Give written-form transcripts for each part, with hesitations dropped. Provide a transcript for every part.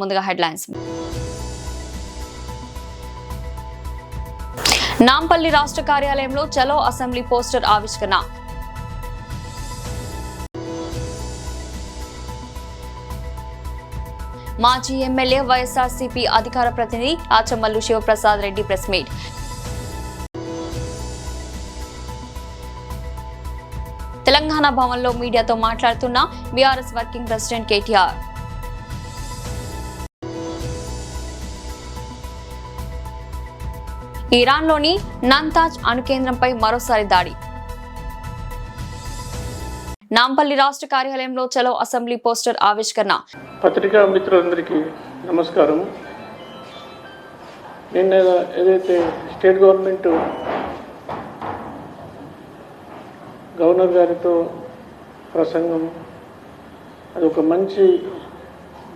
ముందుగా హెడ్లైన్స్. నాంపల్లి రాష్ట్ర కార్యాలయంలో చలో అసెంబ్లీ పోస్టర్ ఆవిష్కరణ. మాజీ ఎమ్మెల్యే వైఎస్ఆర్సీపీ అధికార ప్రతినిధి ఆచమల్లు శివప్రసాద్ రెడ్డి ప్రెస్ మీట్. తెలంగాణ భవన్లో మీడియాతో మాట్లాడుతున్న బీఆర్ఎస్ వర్కింగ్ ప్రెసిడెంట్ కేటీఆర్. ఇరాన్లోని నంతాజ్ అణు కేంద్రంపై మరోసారి దాడి. నాంపల్లి రాష్ట్ర కార్యాలయంలో చలో అసెంబ్లీ పోస్టర్ ఆవిష్కరణ. పత్రికా మిత్రులందరికీ నమస్కారం. నిన్న ఏదైతే స్టేట్ గవర్నమెంట్ గవర్నర్ గారితో ప్రసంగం, అది ఒక మంచి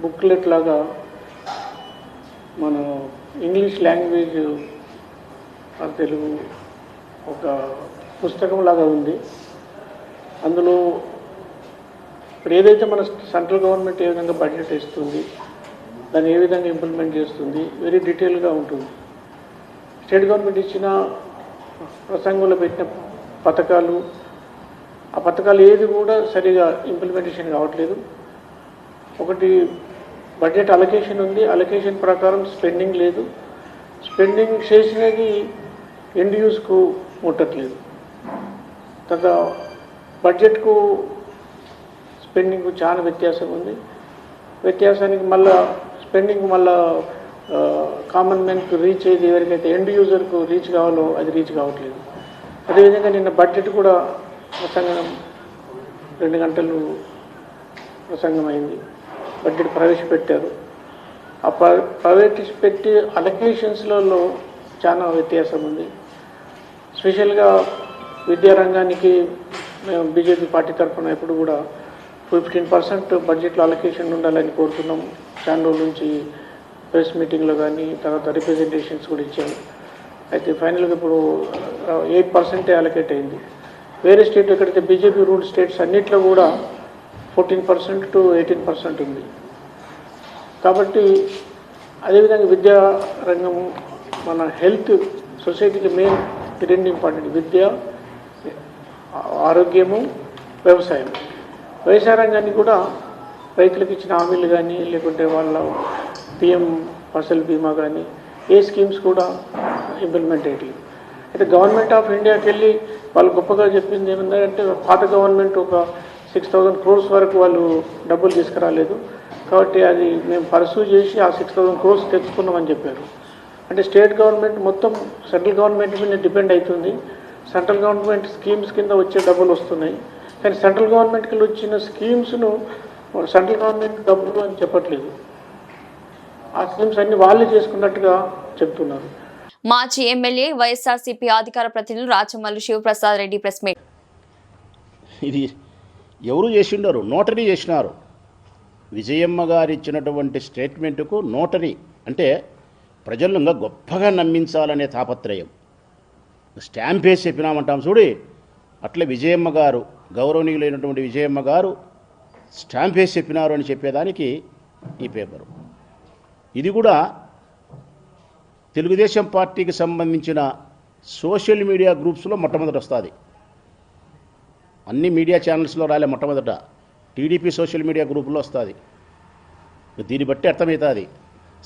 బుక్లెట్ లాగా మన ఇంగ్లీష్ లాంగ్వేజ్ తెలుగు ఒక పుస్తకం లాగా ఉంది. అందులో ఇప్పుడు ఏదైతే మన సెంట్రల్ గవర్నమెంట్ ఏ విధంగా బడ్జెట్ ఇస్తుంది, దాన్ని ఏ విధంగా ఇంప్లిమెంట్ చేస్తుంది, వెరీ డీటెయిల్గా ఉంటుంది. స్టేట్ గవర్నమెంట్ ఇచ్చిన ప్రసంగంలో పెట్టిన పథకాలు, ఆ పథకాలు ఏది కూడా సరిగా ఇంప్లిమెంటేషన్ కావట్లేదు. ఒకటి బడ్జెట్ అలొకేషన్ ఉంది, అలొకేషన్ ప్రకారం స్పెండింగ్ లేదు, స్పెండింగ్ చేసినది ఎండ్ యూస్కు ముట్టట్లేదు. తర్వాత బడ్జెట్కు స్పెండింగ్కు చాలా వ్యత్యాసం ఉంది. వ్యత్యాసానికి మళ్ళా స్పెండింగ్ మళ్ళా కామన్ మ్యాన్కు రీచ్ అయ్యేది, ఎవరికైతే ఎండ్ యూజర్కు రీచ్ కావాలో అది రీచ్ కావట్లేదు. అదేవిధంగా నిన్న బడ్జెట్ కూడా ప్రసంగం 2 గంటలు ప్రసంగం అయింది. బడ్జెట్ ప్రవేశపెట్టారు. ఆ ప్రవేశపెట్టి అలొకేషన్స్లలో చాలా వ్యత్యాసం ఉంది. స్పెషల్గా విద్యారంగానికి మేము బీజేపీ పార్టీ తరఫున ఎప్పుడు కూడా 15% బడ్జెట్లో అలొకేషన్ ఉండాలని కోరుతున్నాము. చాలా రోజుల నుంచి ప్రెస్ మీటింగ్లో కానీ తర్వాత రిప్రజెంటేషన్స్ కూడా ఇచ్చాము. అయితే ఫైనల్గా ఇప్పుడు 8% అలొకేట్ అయింది. వేరే స్టేట్ ఎక్కడైతే బీజేపీ రూల్ స్టేట్స్ అన్నిట్లో కూడా 14% to 18% ఉంది. కాబట్టి అదేవిధంగా విద్యా రంగం, మన హెల్త్, సొసైటీకి మెయిన్ 2 ఇంపార్టెంట్: విద్య, ఆరోగ్యము, వ్యవసాయం. వ్యవసాయ రంగాన్ని కూడా రైతులకు ఇచ్చిన హామీలు కానీ, లేకుంటే వాళ్ళ పిఎం ఫసల్ బీమా కానీ ఏ స్కీమ్స్ కూడా ఇంప్లిమెంట్ అయ్యట్లేదు. అయితే గవర్నమెంట్ ఆఫ్ ఇండియాకి వెళ్ళి వాళ్ళు గొప్పగా చెప్పింది ఏమిందంటే, పాత గవర్నమెంట్ ఒక 6,000 crores వరకు వాళ్ళు డబ్బులు తీసుకురాలేదు, కాబట్టి అది మేము పర్సూ చేసి ఆ 6,000 crores తెచ్చుకున్నామని చెప్పారు. అంటే స్టేట్ గవర్నమెంట్ మొత్తం సెంట్రల్ గవర్నమెంట్ మీద డిపెండ్ అవుతుంది. సెంట్రల్ గవర్నమెంట్ స్కీమ్స్ కింద వచ్చే డబ్బులు వస్తున్నాయి, కానీ సెంట్రల్ గవర్నమెంట్కి వచ్చిన స్కీమ్స్ను సెంట్రల్ గవర్నమెంట్ డబ్బులు అని చెప్పట్లేదు. ఆ స్కీమ్స్ అన్ని వాళ్ళే చేసుకున్నట్టుగా చెప్తున్నారు. మాజీ ఎమ్మెల్యే వైఎస్ఆర్సీపీ అధికార ప్రతినిధులు రాచమల్లు శివప్రసాద్ రెడ్డి ప్రెస్ మీట్. ఇది ఎవరు చేసిండారు? నోటరీ చేసినారు. విజయమ్మ గారు ఇచ్చినటువంటి స్టేట్మెంటుకు నోటరీ అంటే ప్రజలను ఇంకా గొప్పగా నమ్మించాలనే తాపత్రయం. స్టాంప్ వేసి చెప్పినామంటాం చూడి, అట్లే విజయమ్మ గారు, గౌరవనీయులైనటువంటి విజయమ్మ గారు స్టాంప్ వేసి చెప్పినారు అని చెప్పేదానికి ఈ పేపరు. ఇది కూడా తెలుగుదేశం పార్టీకి సంబంధించిన సోషల్ మీడియా గ్రూప్స్లో మొట్టమొదట వస్తుంది. అన్ని మీడియా ఛానల్స్లో రాలే, మొట్టమొదట టీడీపీ సోషల్ మీడియా గ్రూపులో వస్తుంది. దీన్ని బట్టి అర్థమవుతుంది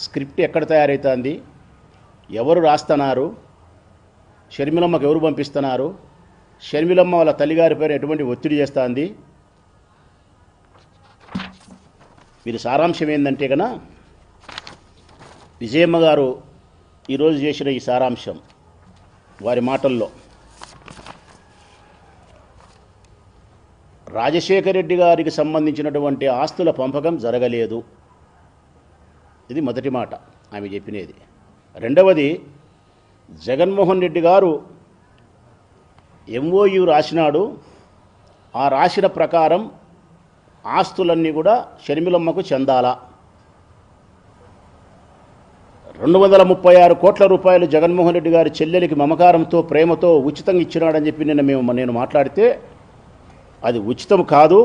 స్క్రిప్ట్ ఎక్కడ తయారవుతుంది, ఎవరు రాస్తున్నారు, షర్మిలమ్మకు ఎవరు పంపిస్తున్నారు, షర్మిలమ్మ వాళ్ళ తల్లిగారి పేరు ఎటువంటి ఒత్తిడి చేస్తుంది. మీరు సారాంశం ఏంటంటే కన్నా విజయమ్మ గారు ఈరోజు చేసిన ఈ సారాంశం వారి మాటల్లో, రాజశేఖర రెడ్డి గారికి సంబంధించినటువంటి ఆస్తుల పంపకం జరగలేదు. ఇది మొదటి మాట ఆమె చెప్పినది. రెండవది, జగన్మోహన్ రెడ్డి గారు ఎంఓయు రాసినాడు, ఆ రాసిన ప్రకారం ఆస్తులన్నీ కూడా షర్మిలమ్మకు చెందాలా. 236 కోట్ల రూపాయలు జగన్మోహన్ రెడ్డి గారి చెల్లెలికి మమకారంతో ప్రేమతో ఉచితంగా ఇచ్చినాడని చెప్పి నేను మాట్లాడితే అది ఉచితం కాదు,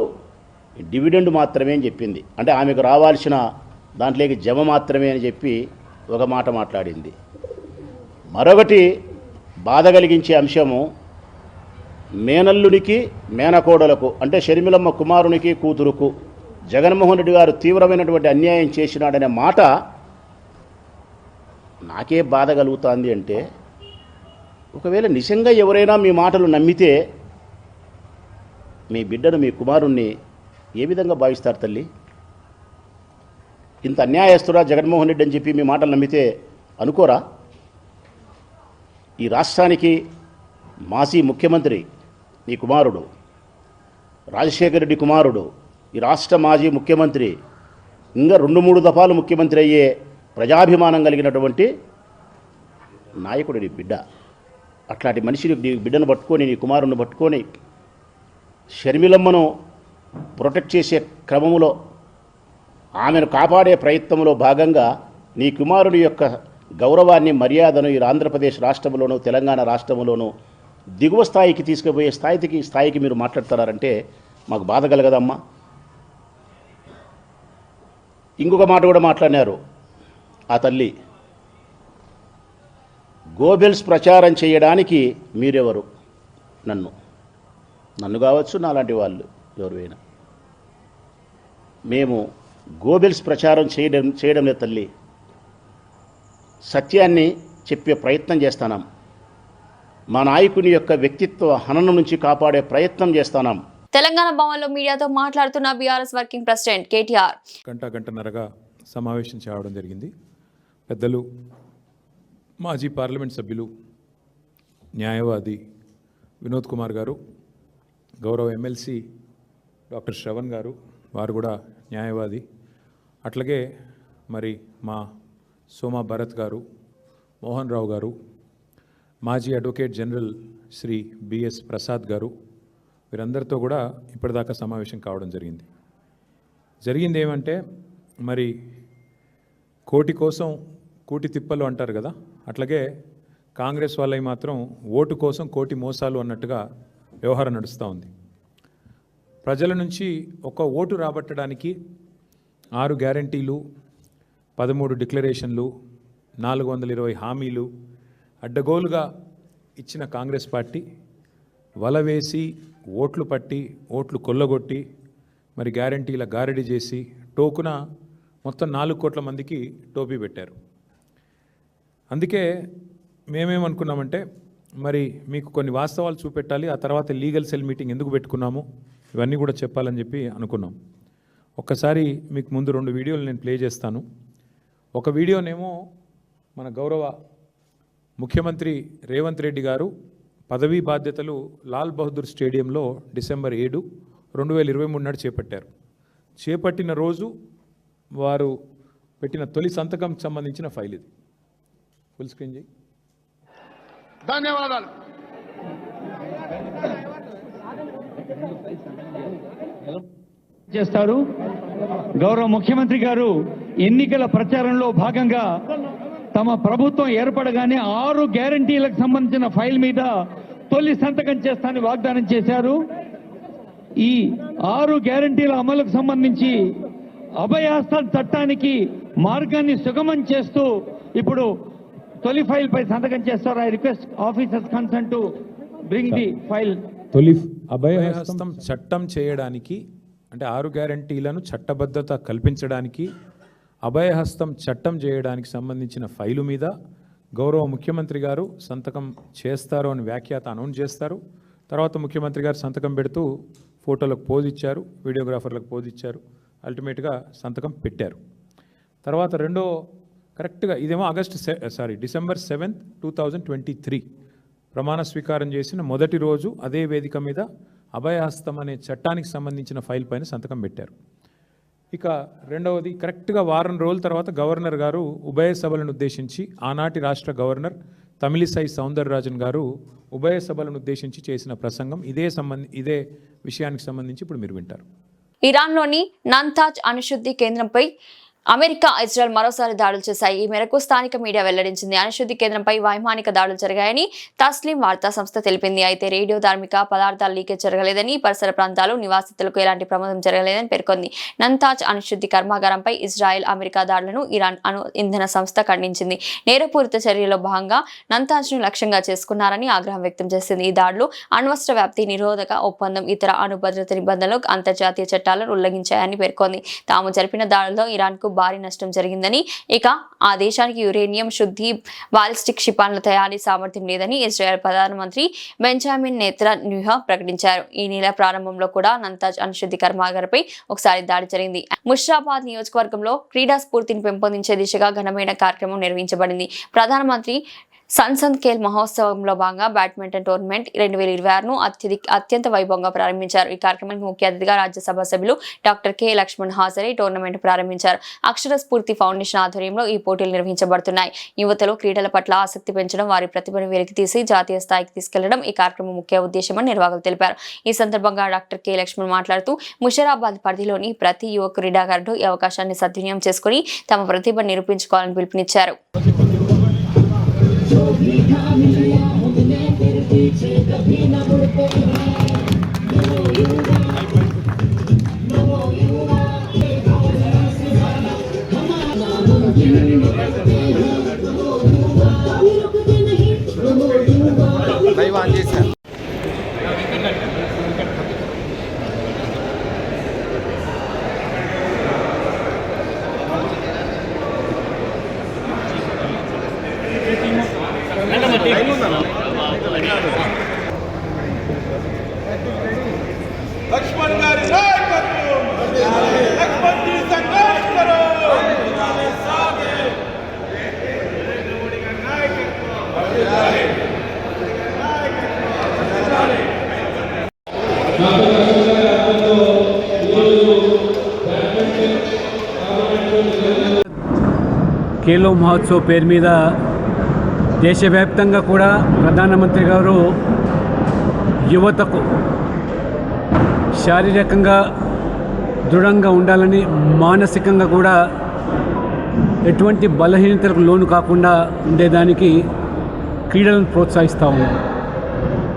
డివిడెండ్ మాత్రమే అని చెప్పింది. అంటే ఆమెకు రావాల్సిన దాంట్లోకి జమ మాత్రమే అని చెప్పి ఒక మాట మాట్లాడింది. మరొకటి బాధ కలిగించే అంశము, మేనల్లుడికి మేనకోడలకు అంటే షర్మిలమ్మ కుమారునికి కూతురుకు జగన్మోహన్ రెడ్డి గారు తీవ్రమైనటువంటి అన్యాయం చేసినాడనే మాట నాకే బాధ కలుగుతుంది. అంటే ఒకవేళ నిజంగా ఎవరైనా మీ మాటలు నమ్మితే మీ బిడ్డను మీ కుమారుణ్ణి ఏ విధంగా భావిస్తారు తల్లి? ఇంత అన్యాయస్తురా జగన్మోహన్ రెడ్డి అని చెప్పి మీ మాటలు నమ్మితే అనుకోరా? ఈ రాష్ట్రానికి మాజీ ముఖ్యమంత్రి నీ కుమారుడు, రాజశేఖర రెడ్డి కుమారుడు, ఈ రాష్ట్ర మాజీ ముఖ్యమంత్రి, ఇంకా 2-3 దఫాలు ముఖ్యమంత్రి అయ్యే ప్రజాభిమానం కలిగినటువంటి నాయకుడు నీ బిడ్డ. అట్లాంటి మనిషిని నీ బిడ్డను పట్టుకొని, నీ కుమారుని పట్టుకొని షర్మిలమ్మను ప్రొటెక్ట్ చేసే క్రమంలో, ఆమెను కాపాడే ప్రయత్నంలో భాగంగా నీ కుమారుని యొక్క గౌరవాన్ని, మర్యాదను ఈ ఆంధ్రప్రదేశ్ రాష్ట్రంలోనూ తెలంగాణ రాష్ట్రంలోనూ దిగువ స్థాయికి తీసుకుపోయే స్థాయికి మీరు మాట్లాడుతున్నారంటే మాకు బాధ కలగదమ్మా. ఇంకొక మాట కూడా మాట్లాడినారు ఆ తల్లి, గోబెల్స్ ప్రచారం చేయడానికి మీరెవరు? నన్ను కావచ్చు, నాలాంటి వాళ్ళు ఎవరైనా. మేము గోబెల్స్ ప్రచారం చేయడం లేదు తల్లి, సత్యాన్ని చెప్పే ప్రయత్నం చేస్తున్నాం. మా నాయకుని యొక్క వ్యక్తిత్వ హననం నుంచి కాపాడే ప్రయత్నం చేస్తున్నాం. తెలంగాణ భవన్లో మీడియాతో మాట్లాడుతున్న బీఆర్ఎస్ వర్కింగ్ ప్రెసిడెంట్ కేటీఆర్ గంటన్నరగా సమావేశం చేయడం జరిగింది. పెద్దలు మాజీ పార్లమెంట్ సభ్యులు, న్యాయవాది వినోద్ కుమార్ గారు, గౌరవ ఎమ్మెల్సీ డాక్టర్ శ్రవణ్ గారు, వారు కూడా న్యాయవాది, అట్లాగే మరి మా సోమా భరత్ గారు, మోహన్ రావు గారు, మాజీ advocate general Shri B S Prasad గారు, వీరందరితో కూడా ఇప్పటిదాకా సమావేశం కావడం జరిగింది ఏమంటే, మరి కోటి కోసం కూటి తిప్పలు అంటారు కదా, అట్లాగే కాంగ్రెస్ వాళ్ళవి మాత్రం ఓటు కోసం కోటి మోసాలు అన్నట్టుగా వ్యవహారం నడుస్తూ ఉంది. ప్రజల నుంచి ఒక ఓటు రాబట్టడానికి 6 గ్యారంటీలు, 13 డిక్లరేషన్లు, 420 హామీలు అడ్డగోలుగా ఇచ్చిన కాంగ్రెస్ పార్టీ వల వేసి ఓట్లు పట్టి, ఓట్లు కొల్లగొట్టి, మరి గ్యారంటీల గారడీ చేసి టోకున మొత్తం 4 కోట్ల మందికి టోపీ పెట్టారు. అందుకే మేమేమనుకున్నామంటే, మరి మీకు కొన్ని వాస్తవాలు చూపెట్టాలి, ఆ తర్వాత లీగల్ సెల్ మీటింగ్ ఎందుకు పెట్టుకున్నాము ఇవన్నీ కూడా చెప్పాలని చెప్పి అనుకున్నాం. ఒక్కసారి మీకు ముందు 2 వీడియోలు నేను ప్లే చేస్తాను. ఒక వీడియోనేమో మన గౌరవ ముఖ్యమంత్రి రేవంత్ రెడ్డి గారు పదవీ బాధ్యతలు లాల్ బహదూర్ స్టేడియంలో డిసెంబర్ 7, 2023 నాడు చేపట్టారు. చేపట్టిన రోజు వారు పెట్టిన తొలి సంతకం సంబంధించిన ఫైల్ ఇది. ఫుల్ స్క్రీన్ చేయి. ధన్యవాదాలు. చేస్తారు. గౌరవ ముఖ్యమంత్రి గారు ఎన్నికల ప్రచారంలో భాగంగా తమ ప్రభుత్వం ఏర్పడగానే 6 గ్యారంటీలకు సంబంధించిన ఫైల్ మీద తొలి సంతకం చేస్తానని వాగ్దానం చేశారు. ఈ 6 గ్యారంటీల అమలుకు సంబంధించి అభయహస్తం చట్టానికి మార్గాన్ని సుగమం చేస్తూ ఇప్పుడు తొలి ఫైల్ పై సంతకం చేస్తారు. I request officers concern to bring the file. తొలి అభయహస్తం చట్టం చేయడానికి, అంటే 6 గ్యారంటీలను చట్టబద్ధత కల్పించడానికి అభయహస్తం చట్టం చేయడానికి సంబంధించిన ఫైలు మీద గౌరవ ముఖ్యమంత్రి గారు సంతకం చేస్తారు అని వ్యాఖ్యాత అనౌన్స్ చేస్తారు. తర్వాత ముఖ్యమంత్రి గారు సంతకం పెడుతూ ఫోటోలకు పోజ్ ఇచ్చారు, వీడియోగ్రాఫర్లకు పోజ్ ఇచ్చారు, అల్టిమేట్గా సంతకం పెట్టారు. తర్వాత రెండో కరెక్ట్గా ఇదేమో డిసెంబర్ 7, 2023 ప్రమాణ స్వీకారం చేసిన మొదటి రోజు అదే వేదిక మీద అభయహస్తం అనే చట్టానికి సంబంధించిన ఫైల్ పైన సంతకం పెట్టారు. ఇక రెండవది కరెక్ట్గా వారం రోజుల తర్వాత గవర్నర్ గారు ఉభయ సభలను ఉద్దేశించి, ఆనాటి రాష్ట్ర గవర్నర్ తమిళిసై సౌందరరాజన్ గారు ఉభయ సభలను ఉద్దేశించి చేసిన ప్రసంగం ఇదే విషయానికి సంబంధించి ఇప్పుడు మీరు వింటారు. ఇరాన్లోని నంతాజ్ అణుశుద్ధి కేంద్రంపై అమెరికా, ఇజ్రాయెల్ మరోసారి దాడులు చేశాయి. ఈ మేరకు స్థానిక మీడియా వెల్లడించింది. అణుశుద్ధి కేంద్రంపై వైమానిక దాడులు జరిగాయని తస్లీం వార్తా సంస్థ తెలిపింది. అయితే రేడియో ధార్మిక పదార్థాల లీకేజ్ జరగలేదని, పరిసర ప్రాంతాలు నివాసితులకు ఎలాంటి ప్రమాదం జరగలేదని పేర్కొంది. నంతాజ్ అణుశుద్ధి కర్మాగారంపై ఇజ్రాయెల్, అమెరికా దాడులను ఇరాన్ అణు ఇంధన సంస్థ ఖండించింది. నేరపూరిత చర్యలో భాగంగా నంతాజ్ను లక్ష్యంగా చేసుకున్నారని ఆగ్రహం వ్యక్తం చేసింది. ఈ దాడులు అణ్వస్త్ర వ్యాప్తి నిరోధక ఒప్పందం, ఇతర అణు భద్రత నిబంధనలు, అంతర్జాతీయ చట్టాలను ఉల్లంఘించాయని పేర్కొంది. తాము జరిపిన దాడుల్లో ఇరాన్కు భారీ నష్టం జరిగిందని, ఇక ఆ దేశానికి యురేనియం శుద్ధి బాలిస్టిక్ క్షిపణుల తయారీ సామర్థ్యం లేదని ఇజ్రాయెల్ ప్రధానమంత్రి బెంజామిన్ నెతన్యాహు ప్రకటించారు. ఈ నెల ప్రారంభంలో కూడా నంతాజ్ అణుశుద్ధి కర్మాగారంపై ఒకసారి దాడి జరిగింది. ముషిరాబాద్ నియోజకవర్గంలో క్రీడా స్ఫూర్తిని పెంపొందించే దిశగా ఘనమైన కార్యక్రమం నిర్వహించబడింది. ప్రధానమంత్రి సంసద్ ఖేల్ మహోత్సవంలో భాగంగా బ్యాడ్మింటన్ టోర్నమెంట్ 2026ను అత్యంత వైభవంగా ప్రారంభించారు. ఈ కార్యక్రమానికి ముఖ్య అతిథిగా రాజ్యసభ సభ్యులు డాక్టర్ కె లక్ష్మణ్ హాజరై టోర్నమెంట్ ప్రారంభించారు. అక్షర స్ఫూర్తి ఫౌండేషన్ ఆధ్వర్యంలో ఈ పోటీలు నిర్వహించబడుతున్నాయి. యువతలో క్రీడల పట్ల ఆసక్తి పెంచడం, వారి ప్రతిభను వెలికితీసి జాతీయ స్థాయికి తీసుకెళ్లడం ఈ కార్యక్రమం ముఖ్య ఉద్దేశమని నిర్వాహకులు తెలిపారు. ఈ సందర్భంగా డాక్టర్ కె లక్ష్మణ్ మాట్లాడుతూ ముషిరాబాద్ పరిధిలోని ప్రతి యువ క్రీడాకారుడు ఈ అవకాశాన్ని సద్వినియోగం చేసుకుని తమ ప్రతిభను నిరూపించుకోవాలని పిలుపునిచ్చారు. लक्ष्मण गारी नायकत्व लक्ष्मण जी संघर्ष करो ఖేలో మహోత్సవ్ పేరు మీద దేశవ్యాప్తంగా కూడా ప్రధానమంత్రి గారు యువతకు శారీరకంగా దృఢంగా ఉండాలని, మానసికంగా కూడా ఎటువంటి బలహీనతలకు లోను కాకుండా ఉండేదానికి క్రీడలను ప్రోత్సహిస్తూ ఉన్నారు.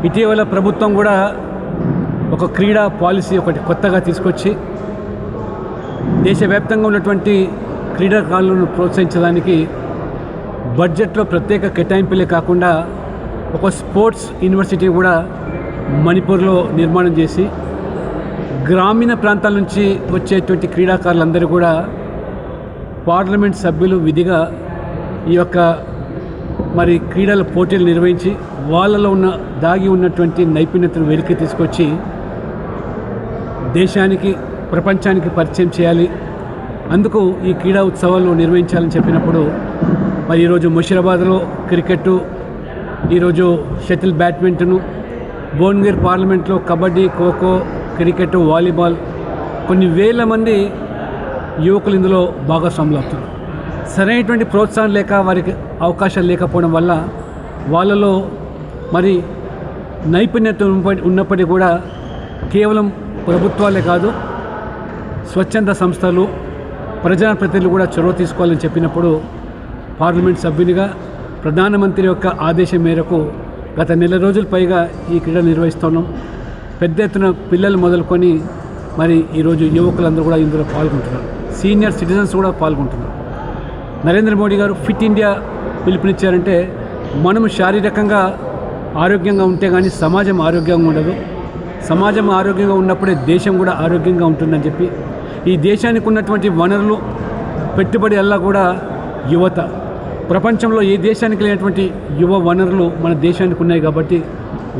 ఇటీవల ప్రభుత్వం కూడా ఒక క్రీడా పాలసీ ఒకటి కొత్తగా తీసుకొచ్చి దేశవ్యాప్తంగా ఉన్నటువంటి క్రీడాకారులను ప్రోత్సహించడానికి బడ్జెట్లో ప్రత్యేక కేటాయింపులే కాకుండా ఒక స్పోర్ట్స్ యూనివర్సిటీ కూడా మణిపూర్లో నిర్మాణం చేసి గ్రామీణ ప్రాంతాల నుంచి వచ్చేటువంటి క్రీడాకారులందరూ కూడా పార్లమెంట్ సభ్యులు విధిగా ఈ యొక్క మరి క్రీడల పోటీలు నిర్వహించి వాళ్ళలో ఉన్న దాగి ఉన్నటువంటి నైపుణ్యతను వెలికి తీసుకొచ్చి దేశానికి, ప్రపంచానికి పరిచయం చేయాలి. అందుకు ఈ క్రీడా ఉత్సవాలు నిర్వహించాలని చెప్పినప్పుడు మరి ఈరోజు ముషిరాబాద్లో క్రికెట్, ఈరోజు షటిల్ బ్యాడ్మింటను, భువనగిరి పార్లమెంట్లో కబడ్డీ, ఖోఖో, క్రికెట్, వాలీబాల్ కొన్ని వేల మంది యువకులు ఇందులో భాగస్వాములు అవుతున్నారు. సరైనటువంటి ప్రోత్సాహం లేక, వారికి అవకాశాలు లేకపోవడం వల్ల వాళ్ళలో మరి నైపుణ్యత ఉన్నప్పటికీ కూడా కేవలం ప్రభుత్వాలే కాదు, స్వచ్ఛంద సంస్థలు, ప్రజాప్రతినిధులు కూడా చొరవ తీసుకోవాలని చెప్పినప్పుడు పార్లమెంట్ సభ్యునిగా ప్రధానమంత్రి యొక్క ఆదేశం మేరకు గత నెల రోజుల పైగా ఈ క్రీడ నిర్వహిస్తున్నాం. పెద్ద ఎత్తున పిల్లలు మొదలుకొని మరి ఈరోజు యువకులందరూ కూడా ఇందులో పాల్గొంటున్నారు. సీనియర్ సిటిజన్స్ కూడా పాల్గొంటున్నారు. నరేంద్ర మోడీ గారు ఫిట్ ఇండియా పిలుపునిచ్చారంటే మనం శారీరకంగా ఆరోగ్యంగా ఉంటే కానీ సమాజం ఆరోగ్యంగా ఉండదు. సమాజం ఆరోగ్యంగా ఉన్నప్పుడే దేశం కూడా ఆరోగ్యంగా ఉంటుందని చెప్పి ఈ దేశానికి ఉన్నటువంటి వనరులు, పెట్టుబడి అలా కూడా యువత. ప్రపంచంలో ఏ దేశానికి లేనటువంటి యువ వనరులు మన దేశానికి ఉన్నాయి కాబట్టి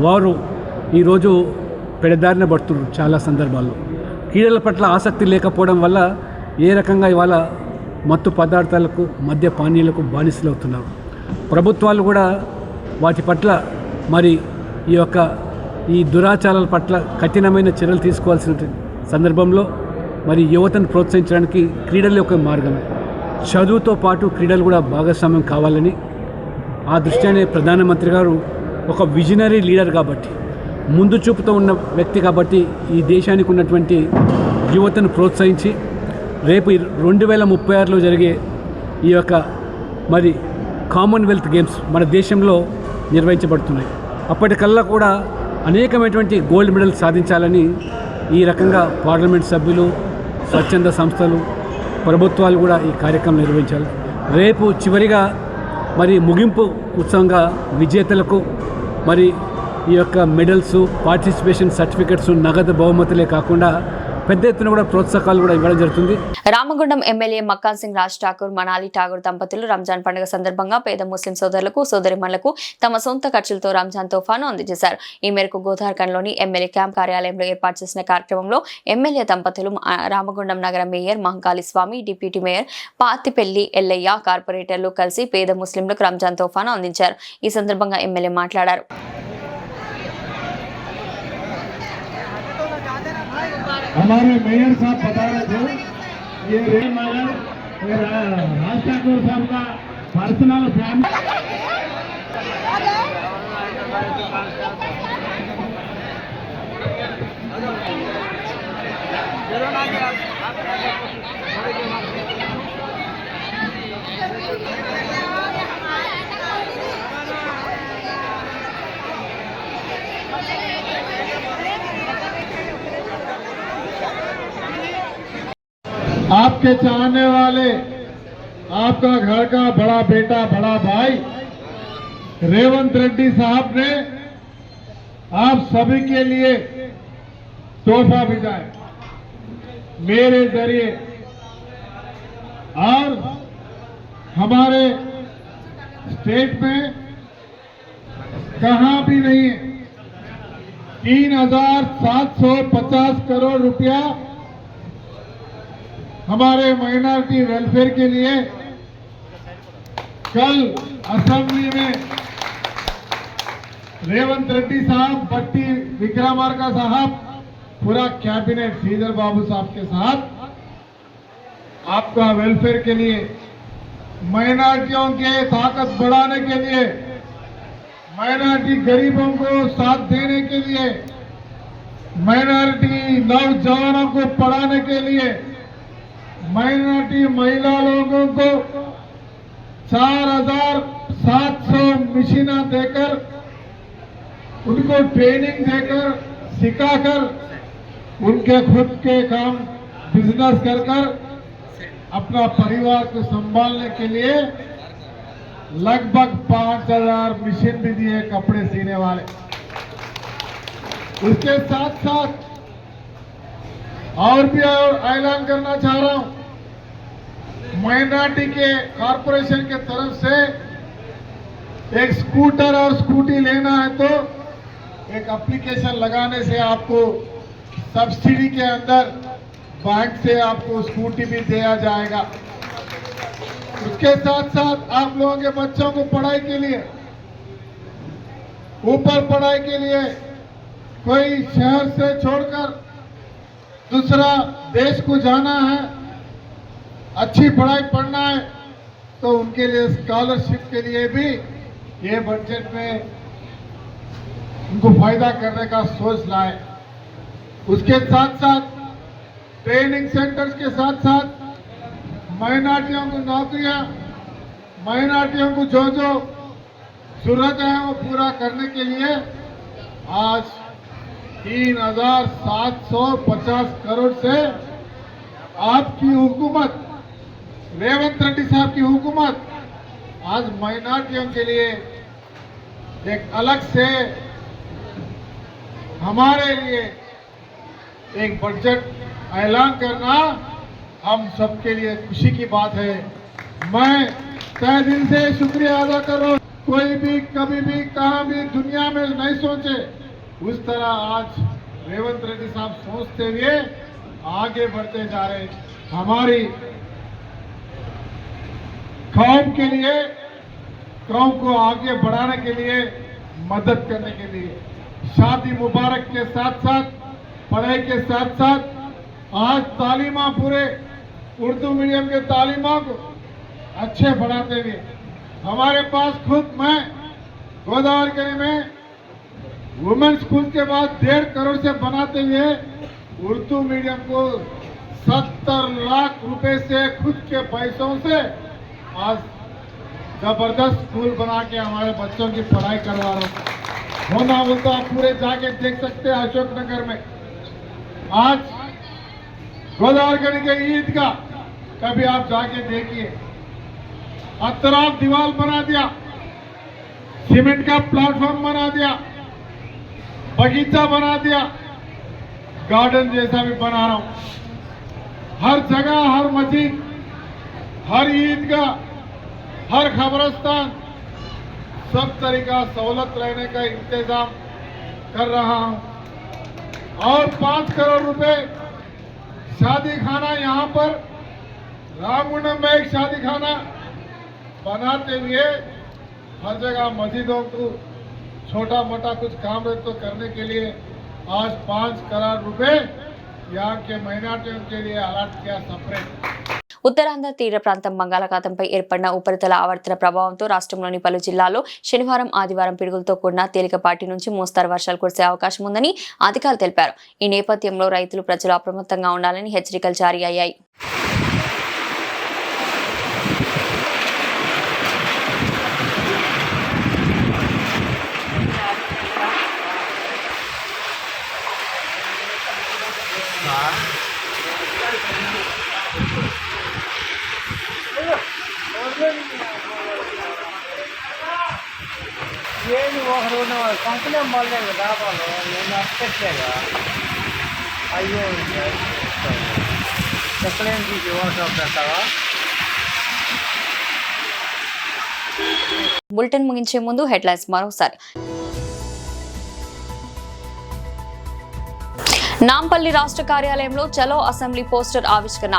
వారు ఈరోజు పెడదారిన పడుతున్నారు. చాలా సందర్భాల్లో క్రీడల పట్ల ఆసక్తి లేకపోవడం వల్ల ఏ రకంగా ఇవాళ మత్తు పదార్థాలకు, మద్య పానీయాలకు బానిసలు అవుతున్నారు. ప్రభుత్వాలు కూడా వాటి పట్ల మరి ఈ దురాచారాల పట్ల కఠినమైన చర్యలు తీసుకోవాల్సిన సందర్భంలో మరి యువతను ప్రోత్సహించడానికి క్రీడలు ఒక మార్గమే. చదువుతో పాటు క్రీడలు కూడా భాగస్వామ్యం కావాలని ఆ దృష్ట్యానే ప్రధానమంత్రి గారు ఒక విజనరీ లీడర్ కాబట్టి, ముందు చూపుతో ఉన్న వ్యక్తి కాబట్టి ఈ దేశానికి ఉన్నటువంటి యువతను ప్రోత్సహించి రేపు 2036లో జరిగే ఈ యొక్క మరి కామన్వెల్త్ గేమ్స్ మన దేశంలో నిర్వహించబడుతున్నాయి. అప్పటికల్లా కూడా అనేకమైనటువంటి గోల్డ్ మెడల్ సాధించాలని ఈ రకంగా పార్లమెంట్ సభ్యులు, స్వచ్ఛంద సంస్థలు, ప్రభుత్వాలు కూడా ఈ కార్యక్రమం నిర్వహించాలి. రేపు చివరిగా మరి ముగింపు ఉత్సవంగా విజేతలకు మరి ఈ యొక్క మెడల్స్, పార్టిసిపేషన్ సర్టిఫికెట్స్, నగదు బహుమతులే కాకుండా పెద్ద ఎత్తున కూడా ప్రోత్సాహకాలు కూడా ఇవ్వడం జరుగుతుంది. రామగుండం ఎమ్మెల్యే మక్కాన్ సింగ్ రాజ్ ఠాకూర్, మనాలి ఠాగూర్ దంపతులు రంజాన్ పండుగ సందర్భంగా పేద ముస్లిం సోదరులకు, సోదరిమణులకు తమ సొంత ఖర్చులతో రంజాన్ తోఫాను అందజేశారు. ఈ మేరకు గోదార్ఖండ్లోని ఎమ్మెల్యే క్యాంప్ కార్యాలయంలో ఏర్పాటు చేసిన కార్యక్రమంలో ఎమ్మెల్యే దంపతులు రామగుండం నగర మేయర్ మహంకాళి స్వామి, డిప్యూటీ మేయర్ పాతిపెల్లి ఎల్లయ్య, కార్పొరేటర్లు కలిసి పేద ముస్లింలకు రంజాన్ తోఫాను అందించారు. ఈ సందర్భంగా ఎమ్మెల్యే మాట్లాడారు. हमारे मेयर साहब बता रहे थे ये राज ठाकुर साहब का पर्सनल फैमिली आपके चाहने वाले, आपका घर का बड़ा बेटा, बड़ा भाई रेवंत रेड्डी साहब ने आप सभी के लिए तोहफा भेजा है मेरे जरिए। और हमारे स्टेट में कहां भी नहीं है 3,750 करोड़ रुपया हमारे माइनॉरिटी वेलफेयर के लिए कल असेंबली में रेवंत रेड्डी साहब, भट्टी विक्रमार्का साहब, पूरा कैबिनेट श्रीधर बाबू साहब के साथ आपका वेलफेयर के लिए, माइनॉरिटियों के ताकत बढ़ाने के लिए, माइनॉरिटी गरीबों को साथ देने के लिए, माइनॉरिटी नौजवानों को पढ़ाने के लिए, माइनॉरिटी महिला लोगों को 4,700 मशीना देकर, उनको ट्रेनिंग देकर, सिखाकर, उनके खुद के काम बिजनेस कर अपना परिवार को संभालने के लिए लगभग 5,000 मशीन भी दिए कपड़े सीने वाले। उसके साथ साथ और भी ऐलान करना चाह रहा हूं, माइनॉरिटी के कॉरपोरेशन के तरफ से एक स्कूटर और स्कूटी लेना है तो एक एप्लीकेशन लगाने से आपको सब्सिडी के अंदर बैंक से आपको स्कूटी भी दिया जाएगा। उसके साथ साथ आप लोगों के बच्चों को पढ़ाई के लिए, ऊपर पढ़ाई के लिए कोई शहर से छोड़कर दूसरा देश को जाना है, अच्छी पढ़ाई पढ़ना है, तो उनके लिए स्कॉलरशिप के लिए भी ये बजट में उनको फायदा करने का सोच लाए। उसके साथ साथ ट्रेनिंग सेंटर्स के साथ साथ माइनॉरिटियों को नौकरियां, माइनॉरिटियों को जो जो जरूरत है वो पूरा करने के लिए आज 3,750 करोड़ से आपकी हुकूमत, रेवंत रेड्डी साहब की हुकूमत आज माइनॉरिटियों के लिए एक अलग से हमारे लिए एक बजट ऐलान करना हम सबके लिए खुशी की बात है। मैं तहे दिल से शुक्रिया अदा कर रहा हूं। कोई भी कभी भी कहां भी दुनिया में नहीं सोचे उस तरह आज रेवंत रेड्डी साहब सोचते हुए आगे बढ़ते जा रहे। हमारी कौम के लिए, कौम को आगे बढ़ाने के लिए, मदद करने के लिए, शादी मुबारक के साथ साथ, पढ़ाई के साथ साथ आज तालीमा पूरे उर्दू मीडियम के तालीमा को अच्छे बढ़ाते हुए हमारे पास खुद मैं गोदावरी में वुमेन स्कूल के बाद 1.5 करोड़ से बनाते हुए उर्दू मीडियम को 70 लाख रुपए से खुद के पैसों से आज जबरदस्त स्कूल बना के हमारे बच्चों की पढ़ाई करवा रहा हूँ। होना बोलता आप पूरे जाके देख सकते हैं अशोकनगर में। आज गोदावरी के ईदगाह कभी आप जाके देखिए, अतराफ दीवार बना दिया, सीमेंट का प्लेटफॉर्म बना दिया, बगीचा बना दिया, गार्डन जैसा भी बना रहा हूं। हर जगह, हर मस्जिद, हर ईदगाह, हर खबरस्तान सब तरीका सहूलत रहने का इंतजाम कर रहा हूं। और 5 करोड़ रुपए शादी खाना यहाँ पर रामगुंडम में एक शादी खाना बनाते हुए हर जगह मस्जिदों को छोटा मोटा कुछ काम है तो करने के लिए आज 5 करोड़ रुपए यहाँ के माइनॉरिटियों के लिए अलर्ट किया सेपरेट। ఉత్తరాంధ్ర తీర ప్రాంతం బంగాళాఖాతంపై ఏర్పడిన ఉపరితల ఆవర్తన ప్రభావంతో రాష్ట్రంలోని పలు జిల్లాల్లో శనివారం ఆదివారం పిడుగులతో కూడిన తేలికపాటి నుంచి మోస్తరు వర్షాలు కురిసే అవకాశం ఉందని అధికారులు తెలిపారు. ఈ నేపథ్యంలో రైతులు ప్రజలు అప్రమత్తంగా ఉండాలని హెచ్చరికలు జారీ అయ్యాయి. ಏನು ಹೋಗೋಣ ಕಂಪ್ಲೇಂಟ್ ಮಾಡలేదు డాబాలో నేను అప్పట్లేగా అయ్యో చెప్పలేని తీసి వాట్సాప్ పెడతావా. బులెటిన్ ముగించే ముందు హెడ్లైన్స్ మరోసారి. నాంపల్లి రాష్ట్ర కార్యాలయంలో చలో అసెంబ్లీ పోస్టర్ ఆవిష్కరణ.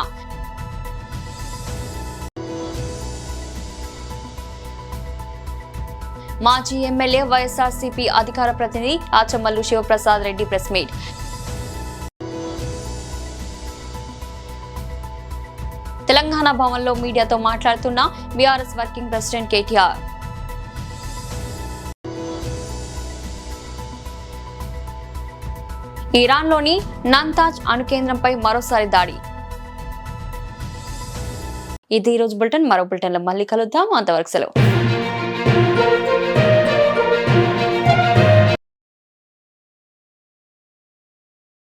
మాజీ ఎమ్మెల్యే వైఎస్ఆర్సీపీ అధికార ప్రతినిధి ఆచమల్లు శివప్రసాద్ రెడ్డి ప్రెస్ మీట్. తెలంగాణ భవన్లో మీడియాతో మాట్లాడుతున్న బీఆర్ఎస్ వర్కింగ్ ప్రెసిడెంట్ కేటీఆర్. ఇరాన్లోని నంతాజ్ అణు కేంద్రంపై మరోసారి దాడి. ఇది ఈరోజు బులెటిన్. మరో బులెటిన్లో మళ్ళీ కలుద్దాం. అంతవరకు సెలవు.